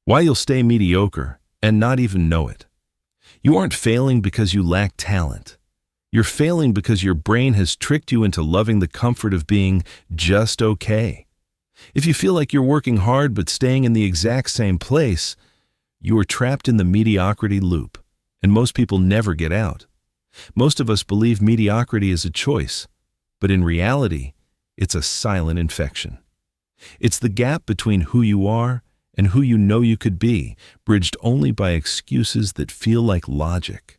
Why you'll stay mediocre and not even know it. You aren't failing because you lack talent. You're failing because your brain has tricked you into loving the comfort of being just okay. If you feel like you're working hard but staying in the exact same place, you are trapped in the mediocrity loop, and most people never get out. Most of us believe mediocrity is a choice, but in reality, it's a silent infection. It's the gap between who you are and who you know you could be, bridged only by excuses that feel like logic.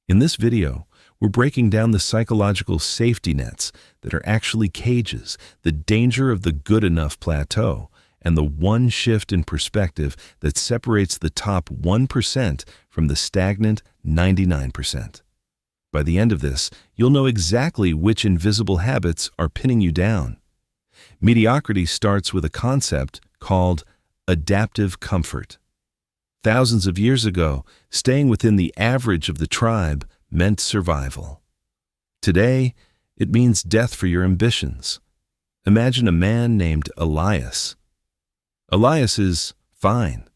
In this video, we're breaking down the psychological safety nets that are actually cages, the danger of the good enough plateau, and the one shift in perspective that separates the top 1% from the stagnant 99%. By the end of this, you'll know exactly which invisible habits are pinning you down. Mediocrity starts with a concept called adaptive comfort. Thousands of years ago, staying within the average of the tribe meant survival. Today, it means death for your ambitions. Imagine a man named Elias. Elias is fine.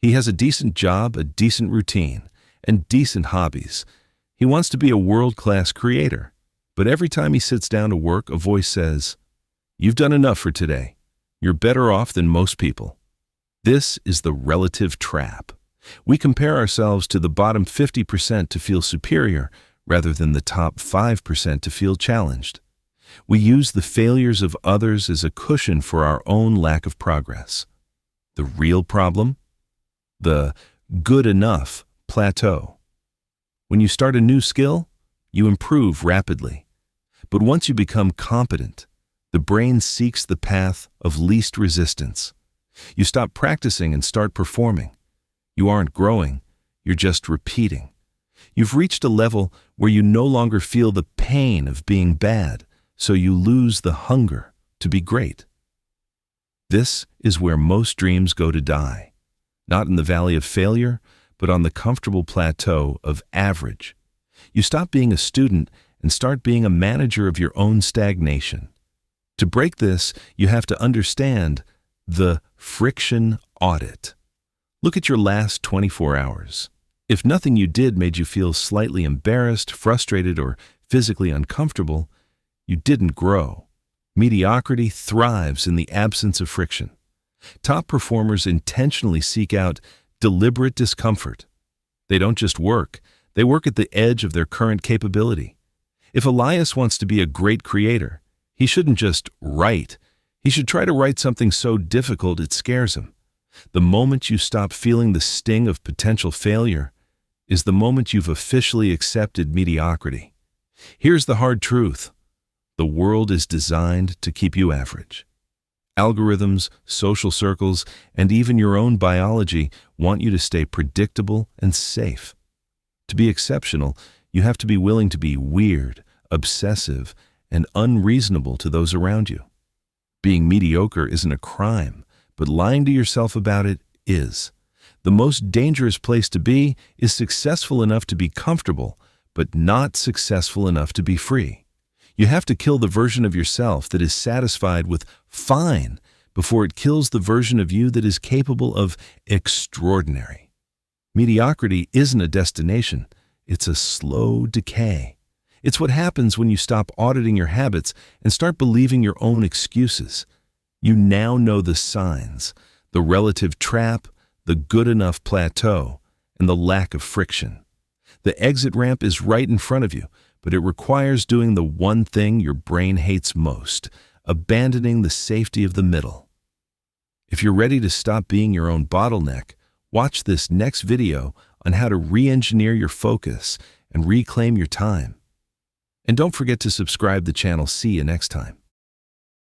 He has a decent job, a decent routine, and decent hobbies. He wants to be a world-class creator. But every time he sits down to work, a voice says, "You've done enough for today. You're better off than most people." This is the relative trap. We compare ourselves to the bottom 50% to feel superior rather than the top 5% to feel challenged. We use the failures of others as a cushion for our own lack of progress. The real problem? The good enough plateau. When you start a new skill, you improve rapidly. But once you become competent, the brain seeks the path of least resistance. You stop practicing and start performing. You aren't growing, you're just repeating. You've reached a level where you no longer feel the pain of being bad, so you lose the hunger to be great. This is where most dreams go to die, not in the valley of failure, but on the comfortable plateau of average. You stop being a student and start being a manager of your own stagnation. To break this, you have to understand the friction audit. Look at your last 24 hours. If nothing you did made you feel slightly embarrassed, frustrated, or physically uncomfortable, you didn't grow. Mediocrity thrives in the absence of friction. Top performers intentionally seek out deliberate discomfort. They don't just work, they work at the edge of their current capability. If Elias wants to be a great creator, he shouldn't just write. He should try to write something so difficult it scares him. The moment you stop feeling the sting of potential failure is the moment you've officially accepted mediocrity. Here's the hard truth. The world is designed to keep you average. Algorithms, social circles, and even your own biology want you to stay predictable and safe. To be exceptional, you have to be willing to be weird, obsessive, and unreasonable to those around you. Being mediocre isn't a crime, but lying to yourself about it is. The most dangerous place to be is successful enough to be comfortable, but not successful enough to be free. You have to kill the version of yourself that is satisfied with fine before it kills the version of you that is capable of extraordinary. Mediocrity isn't a destination, it's a slow decay. It's what happens when you stop auditing your habits and start believing your own excuses. You now know the signs, the relative trap, the good enough plateau, and the lack of friction. The exit ramp is right in front of you, but it requires doing the one thing your brain hates most, abandoning the safety of the middle. If you're ready to stop being your own bottleneck, watch this next video on how to re-engineer your focus and reclaim your time. And don't forget to subscribe to the channel. See you next time.